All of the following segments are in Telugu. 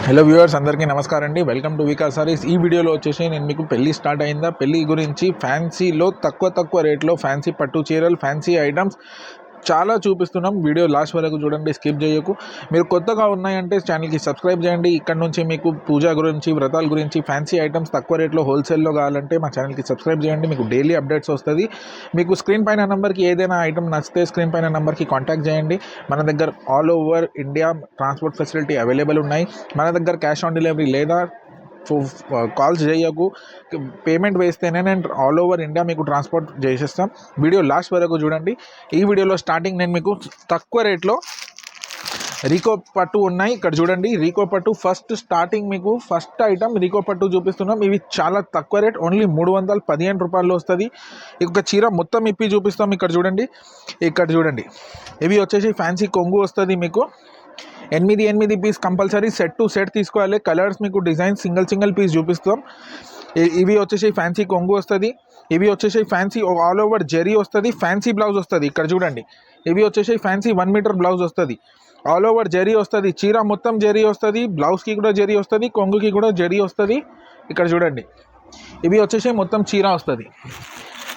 హలో వ్యూవర్స్ అందరికీ నమస్కారం అండి. Welcome to Vikas saris. ఈ వీడియోలో వచ్చేసి నేను మీకు పెళ్లి స్టార్ట్ అయిందా, పెళ్లి గురించి ఫ్యాన్సీలో తక్కువ రేట్లో ఫ్యాన్సీ పట్టు చీరలు, ఫ్యాన్సీ ఐటమ్స్ చాలా చూపిస్తున్నాం. వీడియో లాస్ట్ వరకు చూడండి, స్కిప్ చేయకు. మీరు కొత్తగా ఉన్నాయంటే ఛానల్కి సబ్స్క్రైబ్ చేయండి. ఇక్కడ నుంచి మీకు పూజ గురించి, వ్రతాల గురించి, ఫ్యాన్సీ ఐటమ్స్ తక్కువ రేట్లో హోల్సేల్లో కావాలంటే మా ఛానల్కి సబ్స్క్రైబ్ చేయండి. మీకు డైలీ అప్డేట్స్ వస్తుంది. మీకు స్క్రీన్ పైన నెంబర్కి ఏదైనా ఐటమ్ నచ్చితే స్క్రీన్ పైన నెంబర్కి కాంటాక్ట్ చేయండి. మన దగ్గర all over India transport facility available ఉన్నాయి. మన దగ్గర క్యాష్ ఆన్ డెలివరీ లేదా కాల్స్ చేయకు, పేమెంట్ వేస్తేనే నేను ఆల్ ఓవర్ ఇండియా మీకు ట్రాన్స్పోర్ట్ చేసేస్తాం. వీడియో లాస్ట్ వరకు చూడండి. ఈ వీడియోలో స్టార్టింగ్ నేను మీకు తక్కువ రేట్లో రీకో పట్టు ఉన్నాయి. ఇక్కడ చూడండి, రీకో పట్టు స్టార్టింగ్ మీకు ఫస్ట్ ఐటమ్ రీకో పట్టు చూపిస్తున్నాం. ఇవి చాలా తక్కువ రేట్, ఓన్లీ 315 రూపాయలు వస్తుంది. ఒక చీర మొత్తం ఇప్పి చూపిస్తాం. ఇక్కడ చూడండి ఇవి వచ్చేసి ఫ్యాన్సీ కొంగు వస్తుంది. మీకు 8 piece compulsory set to set తీసుకోవాలి. కలర్స్ మీకు డిజైన్ సింగిల్ పీస్ చూపిస్తాం. ఇవి వచ్చేసి ఫ్యాన్సీ కొంగు వస్తుంది. ఇవి వచ్చేసి ఫ్యాన్సీ ఆల్ ఓవర్ జెరీ వస్తుంది. ఫ్యాన్సీ బ్లౌజ్ వస్తుంది. ఇక్కడ చూడండి, ఇవి వచ్చేసి ఫ్యాన్సీ 1 మీటర్ బ్లౌజ్ వస్తుంది. ఆల్ ఓవర్ జెరీ వస్తుంది. చీర మొత్తం జెరీ వస్తుంది. బ్లౌజ్కి కూడా జెరీ వస్తుంది, కొంగుకి కూడా జెరీ వస్తుంది. ఇక్కడ చూడండి, ఇవి వచ్చేసి మొత్తం చీర వస్తుంది.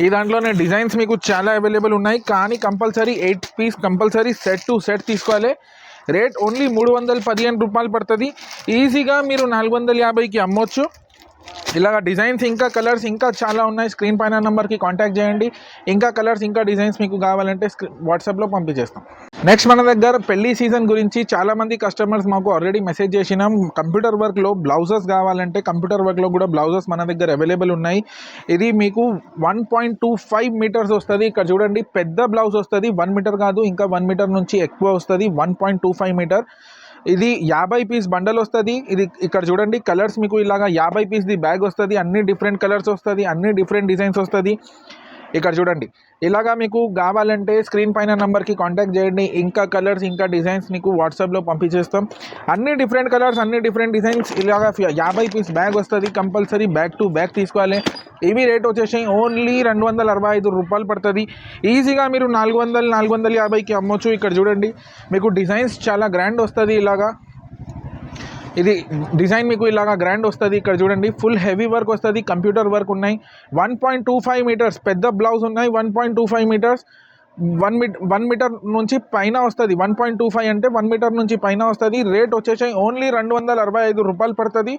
ఈ దాంట్లోనే డిజైన్స్ మీకు చాలా అవైలబుల్ ఉన్నాయి. కానీ compulsory 8 piece compulsory set to set తీసుకోవాలి. రేట్ ఓన్లీ 315 రూపాయలు పడుతుంది. ఈజీగా మీరు 450కి అమ్మొచ్చు. ఇలాగ డిజైన్స్ ఇంకా కలర్స్ ఇంకా చాలా ఉన్నాయి. స్క్రీన్ పైన నెంబర్కి కాంటాక్ట్ చేయండి. ఇంకా కలర్స్ ఇంకా డిజైన్స్ మీకు కావాలంటే వాట్సాప్లో పంపించేస్తాం. నెక్స్ట్ మన దగ్గర పెళ్లి సీజన్ గురించి చాలామంది కస్టమర్స్ మాకు ఆల్రెడీ మెసేజ్ చేసినాం. కంప్యూటర్ వర్క్లో బ్లౌజెస్ కావాలంటే కంప్యూటర్ వర్క్లో కూడా బ్లౌజెస్ మన దగ్గర అవైలబుల్ ఉన్నాయి. ఇది మీకు 1.25 మీటర్స్ వస్తుంది. ఇక్కడ చూడండి, పెద్ద బ్లౌజ్ వస్తుంది. 1 మీటర్ కాదు, ఇంకా 1 మీటర్ నుంచి ఎక్కువ వస్తుంది. 1.25 మీటర్. ఇది 50 పీస్ బండల్ వస్తుంది. ఇది ఇక్కడ చూడండి, కలర్స్ మీకు ఇలాగా 50 పీస్ది బ్యాగ్ వస్తుంది. అన్ని డిఫరెంట్ కలర్స్ వస్తుంది, అన్ని డిఫరెంట్ డిజైన్స్ వస్తుంది. ఇక్కడ చూడండి, ఇలాగా మీకు కావాలంటే స్క్రీన్ పైన నెంబర్కి కాంటాక్ట్ చేయండి. ఇంకా కలర్స్ ఇంకా డిజైన్స్ మీకు వాట్సాప్లో పంపించేస్తాం. అన్ని డిఫరెంట్ కలర్స్, అన్ని డిఫరెంట్ డిజైన్స్. ఇలాగా 50 పీస్ బ్యాగ్ వస్తుంది. కంపల్సరీ బ్యాగ్ టు బ్యాగ్ తీసుకోవాలి. ఇవి రేట్ వచ్చేసి ఓన్లీ 265 రూపాయలు పడుతుంది. ఈజీగా మీరు 450కి అమ్మొచ్చు. ఇక్కడ చూడండి, మీకు డిజైన్స్ చాలా గ్రాండ్ వస్తుంది. ఇలాగా ఇది డిజైన్ మీకు ఇలాగా గ్రాండ్ వస్తుంది. ఇక్కడ చూడండి, ఫుల్ హెవీ వర్క్ వస్తుంది. కంప్యూటర్ వర్క్ ఉన్నాయి. 1.25 మీటర్స్ పెద్ద బ్లౌజ్ ఉన్నాయి. 1.25 మీటర్స్ 1 మీటర్ నుంచి పైన వస్తుంది. 1.25 అంటే 1 మీటర్ నుంచి పైన వస్తుంది. రేట్ వచ్చేసి ఓన్లీ 265 రూపాయలు పడుతుంది.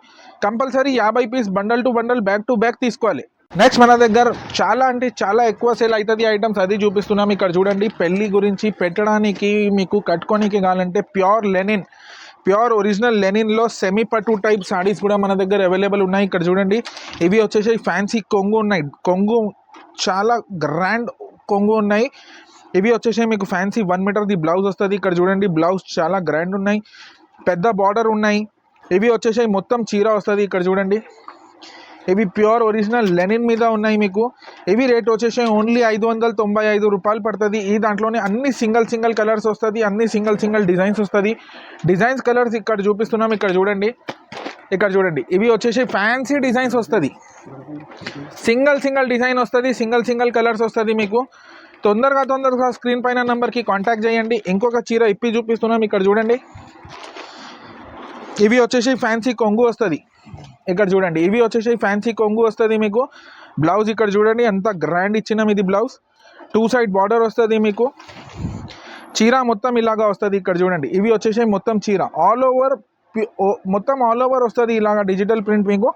Compulsory 50 piece bundle to bundle back to back తీసుకోవాలి. నెక్స్ట్ మన దగ్గర చాలా అంటే చాలా ఎక్కువ సేల్ అవుతుంది ఐటమ్స్, అది చూపిస్తున్నాం. ఇక్కడ చూడండి, పెళ్లి గురించి పెట్టడానికి మీకు కట్టుకోనికి కావాలంటే ప్యూర్ ఒరిజినల్ లెనిన్లో సెమీ పట్టు టైప్ సారీస్ కూడా మన దగ్గర అవైలబుల్ ఉన్నాయి. ఇక్కడ చూడండి, ఇవి వచ్చేసి ఫ్యాన్సీ కొంగు ఉన్నాయి. కొంగు చాలా గ్రాండ్ కొంగు ఉన్నాయి. ఇవి వచ్చేసి మీకు ఫ్యాన్సీ 1 మీటర్ది బ్లౌజ్ వస్తుంది. ఇక్కడ చూడండి, బ్లౌజ్ చాలా గ్రాండ్ ఉన్నాయి. పెద్ద బార్డర్ ఉన్నాయి. ఇవి వచ్చేసి మొత్తం చీర వస్తుంది. ఇక్కడ చూడండి, ఇవి ప్యూర్ ఒరిజినల్ లెనిన్ మీద ఉన్నాయి. మీకు ఇవి రేట్ వచ్చేసి ఓన్లీ 595 రూపాయలు పడుతుంది. ఈ దాంట్లోనే అన్ని సింగిల్ కలర్స్ వస్తుంది. అన్ని సింగిల్ డిజైన్స్ వస్తుంది. డిజైన్స్ కలర్స్ ఇక్కడ చూపిస్తున్నాం. ఇక్కడ చూడండి, ఇవి వచ్చేసి ఫ్యాన్సీ డిజైన్స్ వస్తుంది. సింగిల్ డిజైన్ వస్తుంది. సింగిల్ కలర్స్ వస్తుంది. మీకు తొందరగా స్క్రీన్ పైన నెంబర్కి కాంటాక్ట్ చేయండి. ఇంకొక చీర ఇప్పి చూపిస్తున్నాం. ఇక్కడ చూడండి, ఇవి వచ్చేసి ఫ్యాన్సీ కొంగు వస్తుంది. ఇక్కడ చూడండి, ఇవి వచ్చేసి ఫ్యాన్సీ కొంగు వస్తుంది. మీకు బ్లౌజ్ ఇక్కడ చూడండి, ఎంత గ్రాండ్ ఇచ్చినాం. ఇది బ్లౌజ్ 2 సైడ్ బార్డర్ వస్తుంది. మీకు చీర మొత్తం ఇలాగా వస్తుంది. ఇక్కడ చూడండి, ఇవి వచ్చేసి మొత్తం చీర ఆల్ ఓవర్ వస్తుంది. ఇలాగా డిజిటల్ ప్రింట్. మీకు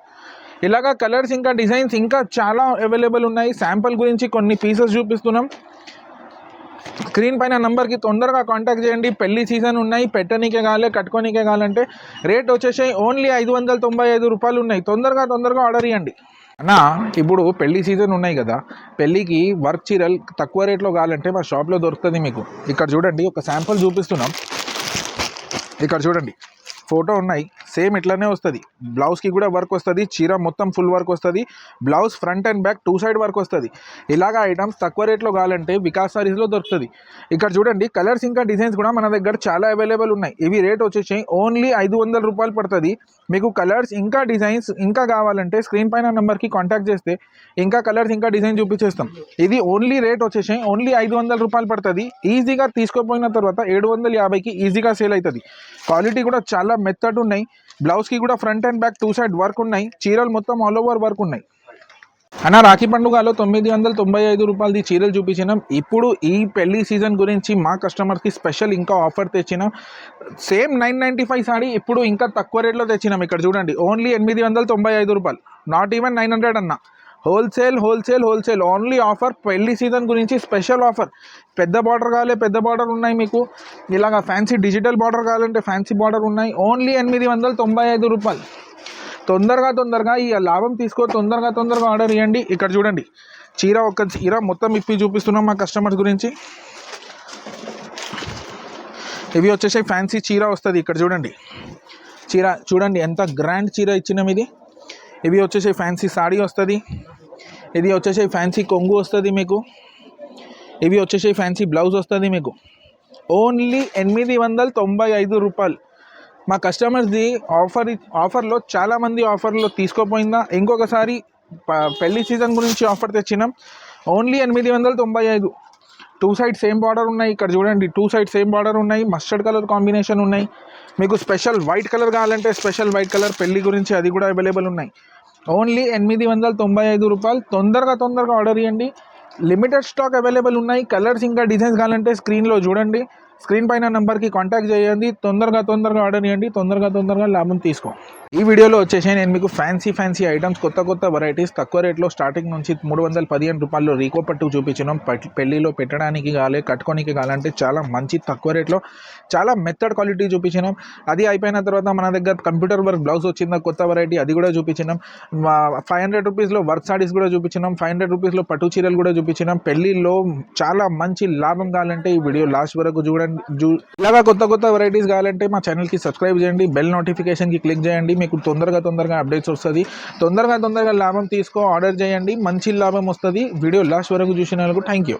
ఇలాగా కలర్స్ ఇంకా డిజైన్స్ ఇంకా చాలా అవైలబుల్ ఉన్నాయి. శాంపుల్ గురించి కొన్ని పీసెస్ చూపిస్తున్నాం. స్క్రీన్ పైన నెంబర్కి తొందరగా కాంటాక్ట్ చేయండి. పెళ్లి సీజన్ ఉన్నాయి, పెట్టనీకే కావాలి, కట్టుకోనికే కావాలంటే రేట్ వచ్చేసి ఓన్లీ 595 రూపాయలు ఉన్నాయి. తొందరగా ఆర్డర్ ఇవ్వండి అన్నా. ఇప్పుడు పెళ్లి సీజన్ ఉన్నాయి కదా, పెళ్ళికి వర్క్ చీరలు తక్కువ రేట్లో కావాలంటే మా షాప్లో దొరుకుతుంది. మీకు ఇక్కడ చూడండి, ఒక శాంపుల్ చూపిస్తున్నాం. ఇక్కడ చూడండి, ఫోటో ఉన్నాయి. సేమ్ ఇట్లానే వస్తుంది. బ్లౌజ్కి కూడా వర్క్ వస్తుంది. చీర మొత్తం ఫుల్ వర్క్ వస్తుంది. Blouse front and back 2 side work వస్తుంది. ఇలాగ ఐటమ్స్ తక్కువ రేట్లో కావాలంటే వికాస్ సారీస్లో దొరుకుతుంది. ఇక్కడ చూడండి, కలర్స్ ఇంకా డిజైన్స్ కూడా మన దగ్గర చాలా అవైలబుల్ ఉన్నాయి. ఇవి రేట్ వచ్చేసి ఓన్లీ 500 రూపాయలు పడుతుంది. మీకు కలర్స్ ఇంకా డిజైన్స్ ఇంకా కావాలంటే స్క్రీన్ పైన నెంబర్కి కాంటాక్ట్ చేస్తే ఇంకా కలర్స్ ఇంకా డిజైన్ చూపించేస్తాం. ఇది ఓన్లీ రేట్ వచ్చేసి ఓన్లీ 500 రూపాయలు పడుతుంది. ఈజీగా తీసుకోపోయిన తర్వాత 750కి ఈజీగా సేల్ అవుతుంది. క్వాలిటీ కూడా చాలా మెత్తటి ఉన్నాయి. బ్లౌజ్కి కూడా front and back 2 side work ఉన్నాయి. చీరలు మొత్తం ఆల్ ఓవర్ వర్క్ ఉన్నాయి. అన్న రాఖీ పండుగలో 995 రూపాయలది చీరలు చూపించినాం. ఇప్పుడు ఈ పెళ్లి సీజన్ గురించి మా కస్టమర్స్కి స్పెషల్ ఇంకా ఆఫర్ తెచ్చినాం. సేమ్ 995 సారీ ఇప్పుడు ఇంకా తక్కువ రేట్లో తెచ్చినాం. ఇక్కడ చూడండి, ఓన్లీ 895 రూపాయలు, నాట్ ఈవెన్ 900 అన్న. Wholesale only offer. పెళ్లి సీజన్ గురించి స్పెషల్ ఆఫర్. పెద్ద బార్డర్ కావాలి, పెద్ద బార్డర్ ఉన్నాయి మీకు. ఇలాగ ఫ్యాన్సీ డిజిటల్ బార్డర్ కావాలంటే ఫ్యాన్సీ బార్డర్ ఉన్నాయి. ఓన్లీ 895 రూపాయలు. తొందరగా ఈ లాభం తీసుకో, తొందరగా ఆర్డర్ ఇవ్వండి. ఇక్కడ చూడండి, ఒక చీర మొత్తం ఇప్పి చూపిస్తున్నాం మా కస్టమర్స్ గురించి. ఇవి వచ్చేసి ఫ్యాన్సీ చీర వస్తుంది. ఇక్కడ చూడండి, చీర చూడండి ఎంత గ్రాండ్ చీర ఇచ్చినాం ఇది. ఇవి వచ్చేసి ఫ్యాన్సీ సాడీ వస్తుంది. ఇది వచ్చేసి ఫ్యాన్సీ కొంగు వస్తుంది మీకు. ఇవి వచ్చేసి ఫ్యాన్సీ బ్లౌజ్ వస్తుంది మీకు. ఓన్లీ 895 రూపాయలు. మా కస్టమర్స్ది ఆఫర్లో చాలామంది ఆఫర్లో తీసుకోపోయిందా. ఇంకొకసారి పెళ్లి సీజన్ గురించి ఆఫర్ తెచ్చినాం. ఓన్లీ 895. 2 సైడ్ సేమ్ బార్డర్ ఉన్నాయి. ఇక్కడ చూడండి, 2 సైడ్ సేమ్ బార్డర్ ఉన్నాయి. మస్టర్డ్ కలర్ కాంబినేషన్ ఉన్నాయి. మీకు స్పెషల్ వైట్ కలర్ కావాలంటే స్పెషల్ వైట్ కలర్ పెళ్లి గురించి అది కూడా అవైలబుల్ ఉన్నాయి. ఓన్లీ 895 రూపాయలు. తొందరగా ఆర్డర్ ఇవ్వండి. లిమిటెడ్ స్టాక్ అవైలబుల్ ఉన్నాయి. కలర్స్ ఇంకా డిజైన్స్ కావాలంటే స్క్రీన్లో చూడండి, స్క్రీన్ పైన నెంబర్కి కాంటాక్ట్ చేయండి. తొందరగా ఆర్డర్ ఇవ్వండి. తొందరగా లాభం తీసుకో. ఈ వీడియోలో వచ్చేసి నేను మీకు ఫ్యాన్సీ ఐటమ్స్, కొత్త వెరైటీస్ తక్కువ రేట్లో స్టార్టింగ్ నుంచి 315 రూపాయలు రీకో పట్టు చూపించినాం. పెళ్లిలో పెట్టడానికి కావాలి, కట్టుకోనికి కావాలంటే చాలా మంచి తక్కువ రేట్లో చాలా మెథడ్ క్వాలిటీ చూపించినాం. అది అయిపోయిన తర్వాత మన దగ్గర కంప్యూటర్ వర్క్ బ్లౌజ్ వచ్చిందా కొత్త వెరైటీ, అది కూడా చూపించినాం. 500 రూపీస్లో వర్క్ సారీస్ కూడా చూపించినాం. 500 రూపీస్లో పట్టు చీరలు కూడా చూపించినాం. పెళ్లిలో చాలా మంచి లాభం కావాలంటే ఈ వీడియో లాస్ట్ వరకు చూడండి. ఇలాగా కొత్త వెరైటీస్ కావాలంటే మా ఛానల్కి సబ్స్క్రైబ్ చేయండి, బెల్ నోటిఫికేషన్కి క్లిక్ చేయండి. మీకు తొందరగా అప్డేట్స్ వస్తుంది. తొందరగా లాభం తీసుకో, ఆర్డర్ చేయండి. మంచి లాభం వస్తుంది. వీడియో లాస్ట్ వరకు చూసిన వాళ్ళకు థ్యాంక్ యూ.